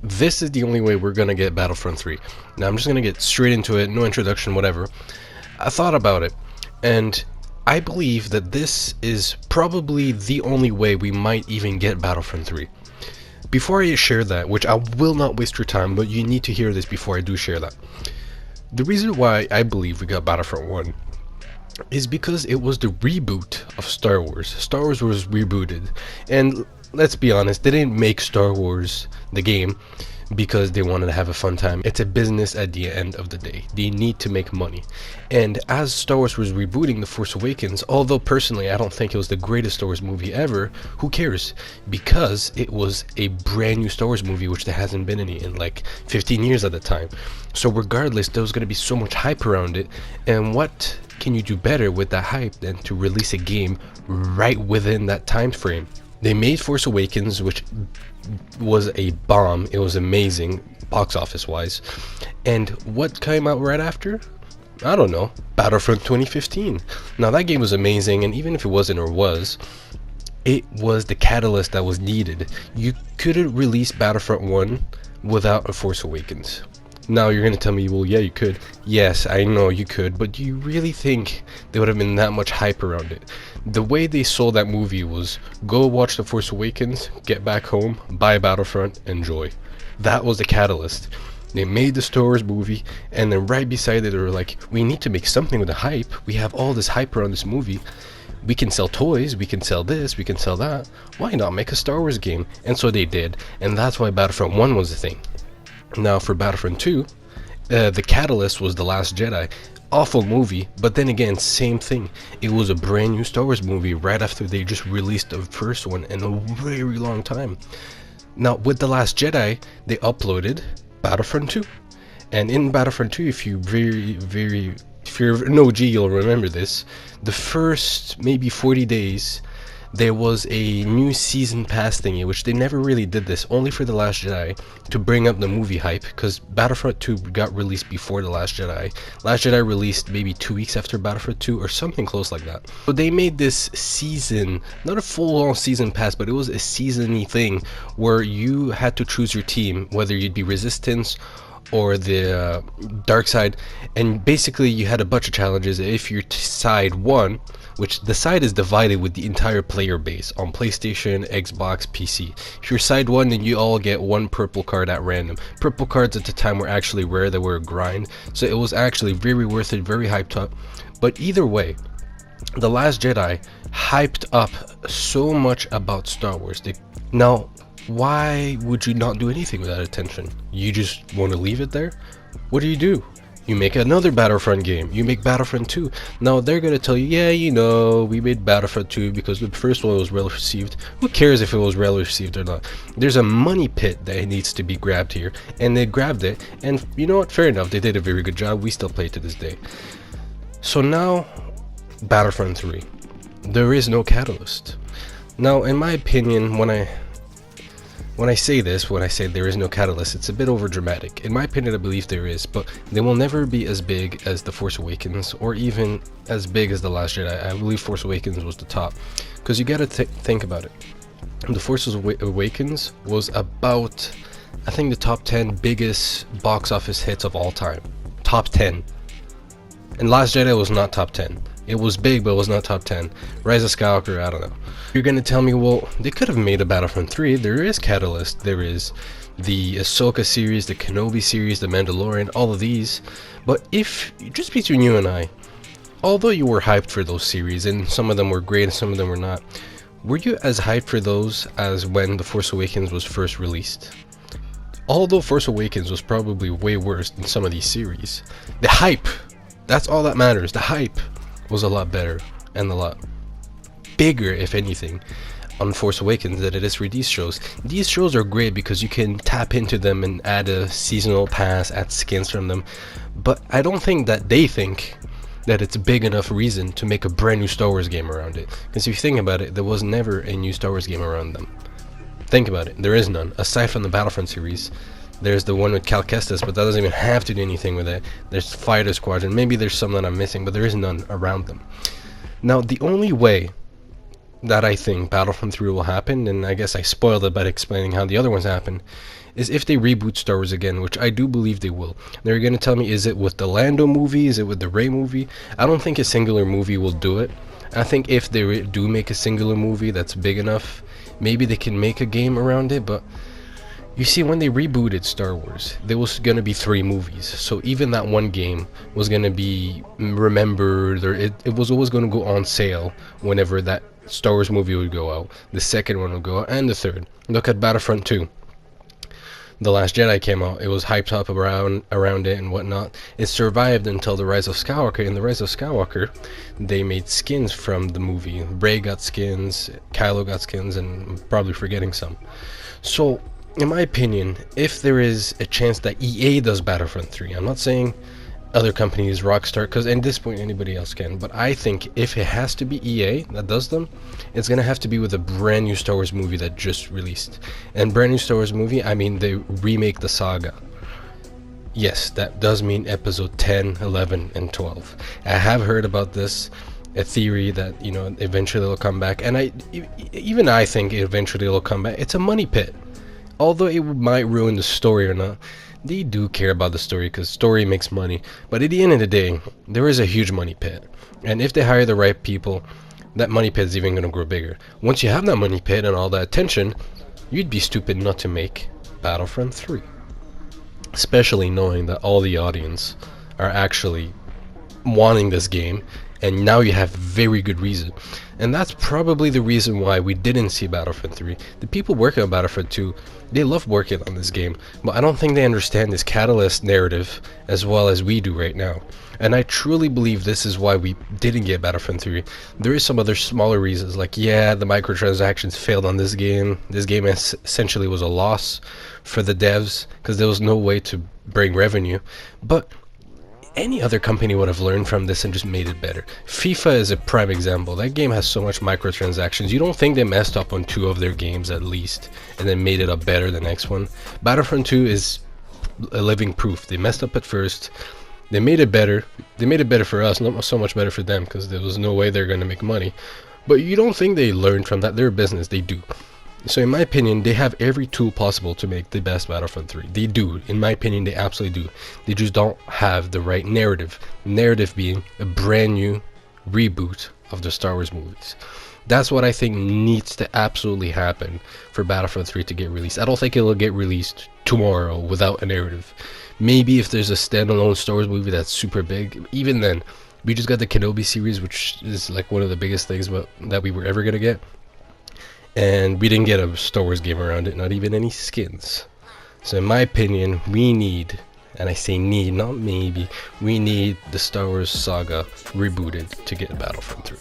This is the only way we're gonna get Battlefront 3. Now I'm just gonna get straight into it, no introduction, whatever. I thought about it, and I believe that this is probably the only way we might even get Battlefront 3. Before I share that, which I will not waste your time, but you need to hear this before I do share that. The reason why I believe we got Battlefront 1 is because it was the reboot of Star Wars. Star Wars was rebooted, and let's be honest, they didn't make Star Wars the game because they wanted to have a fun time. It's a business at the end of the day. They need to make money. And as Star Wars was rebooting The Force Awakens, although personally I don't think it was the greatest Star Wars movie ever, who cares? Because it was a brand new Star Wars movie, which there hasn't been any in like 15 years at the time. So regardless, there was going to be so much hype around it, and what can you do better with that hype than to release a game right within that time frame? They made Force Awakens, which was a bomb. It was amazing, box office wise. And what came out right after? I don't know. Battlefront 2015. Now that game was amazing, and even if it wasn't or was, it was the catalyst that was needed. You couldn't release Battlefront 1 without a Force Awakens. Now you're gonna tell me, well, yeah, you could. Yes, I know you could, but do you really think there would have been that much hype around it? The way they sold that movie was go watch The Force Awakens, get back home, buy Battlefront, enjoy. That was the catalyst. They made the Star Wars movie, and then right beside it they were like, we need to make something with the hype. We have all this hype around this movie. We can sell toys, we can sell this, we can sell that. Why not make a Star Wars game? And so they did, and that's why Battlefront 1 was the thing. Now for Battlefront 2, the catalyst was The Last Jedi. Awful movie, but then again, same thing. It was a brand new Star Wars movie right after they just released the first one in a very long time. Now with The Last Jedi, they uploaded Battlefront 2. And in Battlefront 2, if you're an OG, you'll remember this. The first maybe 40 days, there was a new season pass thingy, which they never really did this, only for The Last Jedi, to bring up the movie hype, because Battlefront 2 got released before The Last Jedi. Last Jedi released maybe 2 weeks after Battlefront 2, or something close like that. So they made this season, not a full-on season pass, but it was a season-y thing, where you had to choose your team, whether you'd be Resistance or the dark side, and basically you had a bunch of challenges. If your side won, which the side is divided with the entire player base on PlayStation, Xbox, PC. If your side won, then you all get one purple card at random. Purple cards at the time were actually rare, they were a grind, so it was actually very worth it, very hyped up. But either way, The Last Jedi hyped up so much about Star Wars. Now, why would you not do anything with that attention? You just want to leave it there? What do? You make another Battlefront game. You make Battlefront 2. Now they're gonna tell you, yeah, you know, we made Battlefront 2 because the first one was well received. Who cares if it was well received or not? There's a money pit that needs to be grabbed here, and they grabbed it. And you know what? Fair enough. They did a very good job. We still play it to this day. So now, Battlefront 3. There is no catalyst. Now, in my opinion, when I say there is no catalyst, it's a bit over dramatic. In my opinion, I believe there is, but they will never be as big as The Force Awakens, or even as big as The Last Jedi. I believe Force Awakens was the top, because you gotta think about it. The Force Awakens was about, I think, the top 10 biggest box office hits of all time. Top 10. And Last Jedi was not top 10. It was big, but it was not top 10. Rise of Skywalker, I don't know. You're gonna tell me, well, they could have made a Battlefront 3. There is Catalyst, there is the Ahsoka series, the Kenobi series, the Mandalorian, all of these. But if, just between you and I, although you were hyped for those series, and some of them were great and some of them were not, were you as hyped for those as when The Force Awakens was first released? Although Force Awakens was probably way worse than some of these series, the hype, that's all that matters. The hype was a lot better and a lot bigger, if anything, on Force Awakens than it is for these shows. These shows are great because you can tap into them and add a seasonal pass, add skins from them, but I don't think that they think that it's a big enough reason to make a brand new Star Wars game around it. Because if you think about it, there was never a new Star Wars game around them. Think about it, there is none. Aside from the Battlefront series, there's the one with Cal Kestis, but that doesn't even have to do anything with it. There's Fighter Squadron, maybe there's some that I'm missing, but there is none around them. Now, the only way that I think Battlefront 3 will happen, and I guess I spoiled it by explaining how the other ones happen, is if they reboot Star Wars again, which I do believe they will. They're going to tell me, is it with the Lando movie? Is it with the Rey movie? I don't think a singular movie will do it. I think if they do make a singular movie that's big enough, maybe they can make a game around it. But you see, when they rebooted Star Wars, there was going to be 3 movies. So even that one game was going to be remembered, or it was always going to go on sale whenever that Star Wars movie would go out. The second one would go out, and the third. Look at Battlefront 2. The Last Jedi came out. It was hyped up around it and whatnot. It survived until The Rise of Skywalker. In The Rise of Skywalker, they made skins from the movie. Rey got skins, Kylo got skins, and I'm probably forgetting some. So, in my opinion, if there is a chance that EA does Battlefront 3, I'm not saying other companies, Rockstar, because at this point anybody else can, but I think if it has to be EA that does them, it's gonna have to be with a brand new Star Wars movie that just released. And brand new Star Wars movie, I mean they remake the saga. Yes, that does mean episode 10, 11, and 12. I have heard about this, a theory that, you know, eventually it'll come back, and even I think eventually it'll come back. It's a money pit. Although it might ruin the story or not, they do care about the story because story makes money. But at the end of the day, there is a huge money pit. And if they hire the right people, that money pit is even going to grow bigger. Once you have that money pit and all that attention, you'd be stupid not to make Battlefront 3. Especially knowing that all the audience are actually wanting this game, and now you have very good reason. And that's probably the reason why we didn't see Battlefront 3. The people working on Battlefront 2, they love working on this game, but I don't think they understand this catalyst narrative as well as we do right now. And I truly believe this is why we didn't get Battlefront 3. There is some other smaller reasons, like, yeah, the microtransactions failed on this game. This game essentially was a loss for the devs because there was no way to bring revenue. But any other company would have learned from this and just made it better. FIFA is a prime example. That game has so much microtransactions. You don't think they messed up on 2 of their games at least and then made it up better the next one? Battlefront 2 is a living proof. They messed up at first. They made it better. They made it better for us, not so much better for them because there was no way they're going to make money. But you don't think they learned from that? They're a business. They do. So in my opinion, they have every tool possible to make the best Battlefront 3. They do. In my opinion, they absolutely do. They just don't have the right narrative. Narrative being a brand new reboot of the Star Wars movies. That's what I think needs to absolutely happen for Battlefront 3 to get released. I don't think it'll get released tomorrow without a narrative. Maybe if there's a standalone Star Wars movie that's super big, even then, we just got the Kenobi series, which is like one of the biggest things that we were ever going to get. And we didn't get a Star Wars game around it, not even any skins. So in my opinion, we need, and I say need, not maybe, we need the Star Wars saga rebooted to get Battlefront 3.